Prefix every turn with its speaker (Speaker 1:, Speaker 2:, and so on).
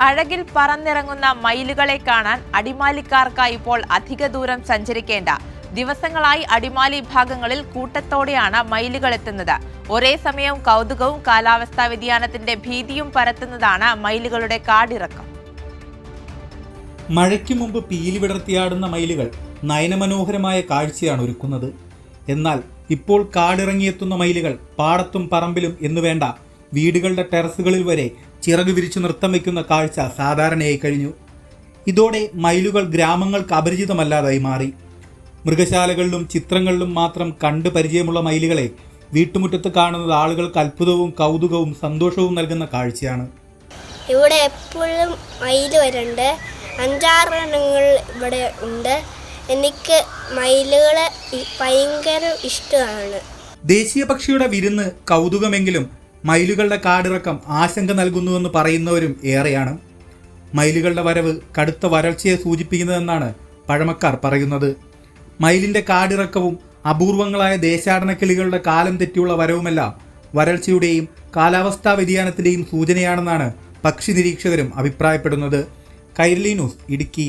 Speaker 1: അഴകിൽ പറന്നിറങ്ങുന്ന മയിലുകളെ കാണാൻ അടിമാലിക്കാർക്ക് ഇപ്പോൾ അധിക ദൂരം സഞ്ചരിക്കേണ്ട. ദിവസങ്ങളായി അടിമാലി ഭാഗങ്ങളിൽ കൂട്ടത്തോടെയാണ് മയിലുകൾ എത്തുന്നത്. ഒരേ സമയം കൗതുകവും കാലാവസ്ഥാ വ്യതിയാനത്തിന്റെ ഭീതിയും പരത്തുന്നതാണ് മയിലുകളുടെ കാടിറക്കം.
Speaker 2: മഴയ്ക്ക് മുമ്പ് പീലി വിടർത്തിയാടുന്ന മയിലുകൾ നയനമനോഹരമായ കാഴ്ചയാണ് ഒരുക്കുന്നത്. എന്നാൽ ഇപ്പോൾ കാടിറങ്ങിയെത്തുന്ന മയിലുകൾ പാടത്തും പറമ്പിലും എന്നുവേണ്ട വീടുകളുടെ ടെറസുകളിൽ വരെ ചിറക് വിരിച്ചു നൃത്തം വയ്ക്കുന്ന കാഴ്ച സാധാരണയായി കഴിഞ്ഞു. ഇതോടെ മയിലുകൾ ഗ്രാമങ്ങൾക്ക് അപരിചിതമല്ലാതായി മാറി. മൃഗശാലകളിലും ചിത്രങ്ങളിലും മാത്രം കണ്ടു പരിചയമുള്ള മയിലുകളെ വീട്ടുമുറ്റത്ത് കാണുന്നത് ആളുകൾക്ക് അത്ഭുതവും കൗതുകവും സന്തോഷവും നൽകുന്ന കാഴ്ചയാണ്.
Speaker 3: ഇവിടെ എപ്പോഴും മയിൽ വരുന്നുണ്ട്. 5-6 എണ്ണങ്ങൾ ഇവിടെ ഉണ്ട്. എനിക്ക് മയിലുകളെ ഭയങ്കര ഇഷ്ടമാണ്.
Speaker 2: ദേശീയ പക്ഷിയുടെ വിരുന്ന് കൗതുകമെങ്കിലും മയിലുകളുടെ കാടിറക്കം ആശങ്ക നൽകുന്നുവെന്ന് പറയുന്നവരും ഏറെയാണ്. മയിലുകളുടെ വരവ് കടുത്ത വരൾച്ചയെ സൂചിപ്പിക്കുന്നതെന്നാണ് പഴമക്കാർ പറയുന്നത്. മയിലിൻ്റെ കാടിറക്കവും അപൂർവങ്ങളായ ദേശാടന കിളികളുടെ കാലം തെറ്റിയുള്ള വരവുമെല്ലാം വരൾച്ചയുടെയും കാലാവസ്ഥാ വ്യതിയാനത്തിൻ്റെയും സൂചനയാണെന്നാണ് പക്ഷി നിരീക്ഷകരും അഭിപ്രായപ്പെടുന്നത്. കൈരളി ന്യൂസ്, ഇടുക്കി.